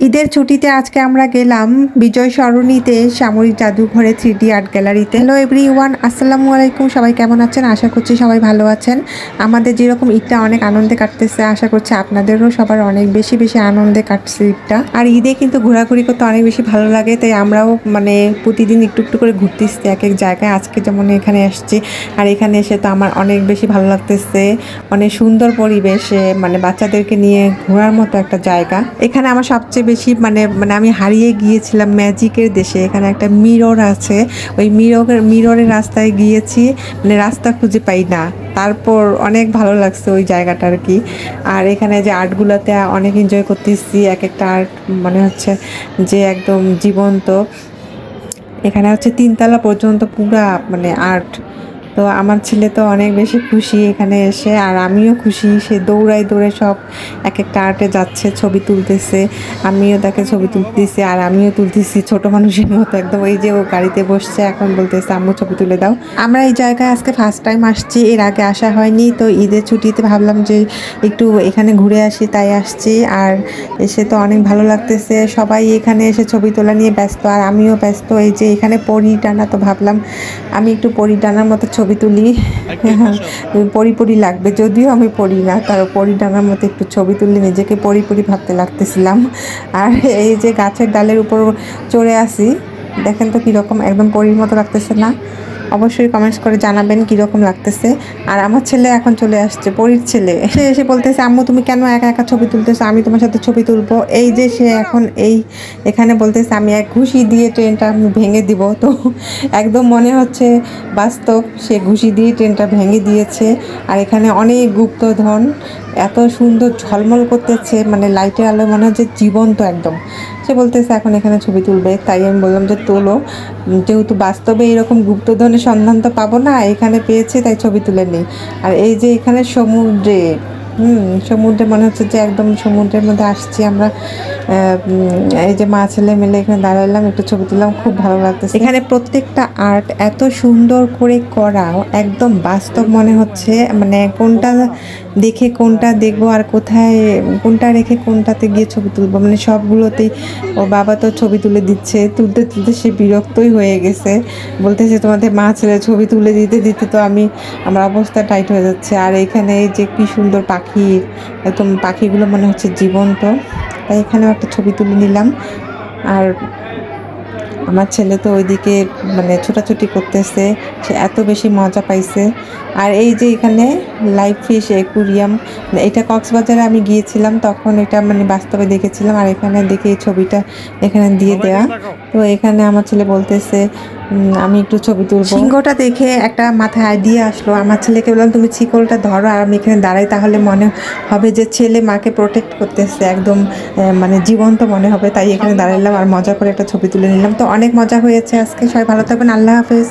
ঈদের ছুটিতে আজকে আমরা গেলাম বিজয় সরণিতে সামরিক জাদুঘরে 3D আর্ট গ্যালারিতে। হ্যালো এভরিওয়ান, আসসালামু আলাইকুম। সবাই কেমন আছেন? আশা করছি সবাই ভালো আছেন। আমাদের যেরকম ঈদটা অনেক আনন্দে কাটতেছে, আশা করছি আপনাদেরও সবার অনেক বেশি বেশি আনন্দে কাটছে ঈদটা। আর ঈদে কিন্তু ঘোরাঘুরি করতে অনেক বেশি ভালো লাগে, তাই আমরাও প্রতিদিন একটু একটু করে ঘুরতেছি এক এক জায়গায়। আজকে যেমন এখানে আসছি, আর এখানে এসে তো আমার অনেক বেশি ভালো লাগতেছে। অনেক সুন্দর পরিবেশে, বাচ্চাদেরকে নিয়ে ঘোরার মতো একটা জায়গা। এখানে আমার সবচেয়ে বেশি আমি হারিয়ে গিয়েছিলাম ম্যাজিকের দেশে। এখানে একটা মিরর আছে, ওই মিররের রাস্তায় গিয়েছি, রাস্তা খুঁজে পাই না। তারপর অনেক ভালো লাগছে ওই জায়গাটা আর কি। আর এখানে যে আর্টগুলোতে অনেক এনজয় করতেছি। এক একটা আর্ট মনে হচ্ছে যে একদম জীবন্ত। এখানে হচ্ছে 3 তলা পর্যন্ত পুরা আর্ট। তো আমার ছেলে তো অনেক বেশি খুশি এখানে এসে, আর আমিও খুশি। সে দৌড়ায় দৌড়ে সব এক একটা আর্টে যাচ্ছে, ছবি তুলতেছে। আমিও তাকে ছবি তুলতেছি, আর আমিও তুলতেছি ছোট মানুষের মতো একদম। ওই যে ও গাড়িতে বসছে, এখন বলতেছে আম্মু ছবি তুলে দাও। আমরা এই জায়গায় আজকে ফার্স্ট টাইম আসছি, এর আগে আসা হয়নি। তো ঈদের ছুটিতে ভাবলাম যে একটু এখানে ঘুরে আসি, তাই আসছি। আর এসে তো অনেক ভালো লাগতেছে। সবাই এখানে এসে ছবি তোলা নিয়ে ব্যস্ত, আর আমিও ব্যস্ত। এই যে এখানে পরি টানা, তো ভাবলাম আমি একটু পরি টানার মতো ছবি তুলি। পরি পরি লাগবে, যদিও আমি পড়ি না, তার পরি টানার মতো একটু ছবি তুললে নিজেকে পরি পরি ভাবতে লাগতেছিলাম। আর এই যে গাছের ডালের উপর চড়ে আসি, দেখেন তো কীরকম, একদম পরির মতো লাগতেছে না? অবশ্যই কমেন্টস করে জানাবেন কীরকম লাগতেছে। আর আমার ছেলে এখন চলে আসছে, পরীর ছেলে। সে এসে বলতেছে আম্মু তুমি কেন একা একা ছবি তুলতেছো, আমি তোমার সাথে ছবি তুলবো। এই যে সে এখন এখানে বলতেছে আমি এক ঘুষি দিয়ে ট্রেনটা আমি ভেঙে দিব। তো একদম মনে হচ্ছে বাস্তব, সে ঘুষি দিয়ে ট্রেনটা ভেঙে দিয়েছে। আর এখানে অনেক গুপ্তধন, এত সুন্দর ঝলমল করতেছে, লাইটের আলো মনে হচ্ছে জীবন্ত একদম। সে বলতেছে এখন এখানে ছবি তুলবে, তাই আমি বললাম যে তোলো, যেহেতু বাস্তবে এরকম গুপ্তধনের সন্ধান তো পাবো না, এখানে পেয়েছি তাই ছবি তুলে নিই। আর এই যে এখানে সমুদ্রে মনে হচ্ছে যে একদম সমুদ্রের মধ্যে আসছি আমরা। এই যে মা ছেলে মিলে এখানে দাঁড়ালাম, একটু ছবি তুললাম, খুব ভালো লাগতেছে। এখানে প্রত্যেকটা আর্ট এত সুন্দর করে করা, একদম বাস্তব মনে হচ্ছে। কোনটা দেখে কোনটা দেখবো, আর কোথায় কোনটা রেখে কোনটাতে গিয়ে ছবি তুলবো, সবগুলোতেই ও বাবা তো ছবি তুলে দিচ্ছে। তুলতে তুলতে সে বিরক্তই হয়ে গেছে, বলতেছে তোমাদের মা ছেলে ছবি তুলে দিতে দিতে তো আমার অবস্থা টাইট হয়ে যাচ্ছে। আর এখানে এই যে কি সুন্দর পাখি, একদম পাখিগুলো মনে হচ্ছে জীবন্ত, তাই এখানেও একটা ছবি তুলে নিলাম। আর আমার ছেলে তো ওইদিকে ছোটাছুটি করতেছে, সে এত বেশি মজা পাইছে। আর এই যে এখানে লাইভ ফিশ অ্যাকুরিয়াম, এটা কক্সবাজারে আমি গিয়েছিলাম, তখন এটা বাস্তবে দেখেছিলাম। আর এখানে দেখে এই ছবিটা এখানে দিয়ে দেয়া। তো এখানে আমার ছেলে বলতেছে আমি একটু ছবি তুলবো। সিংহটা দেখে একটা মাথায় আইডিয়া আসলো। আমার ছেলেকে বললাম তুমি শিকলটা ধরো, আর আমি এখানে দাঁড়াই, তাহলে মনে হবে যে ছেলে মাকে প্রোটেক্ট করতেছে, একদম জীবন্ত মনে হবে। তাই এখানে দাঁড়ালাম আর মজা করে একটা ছবি তুলে নিলাম। তো অনেক মজা হয়েছে আজকে। সবাই ভালো থাকবেন, আল্লাহ হাফেজ।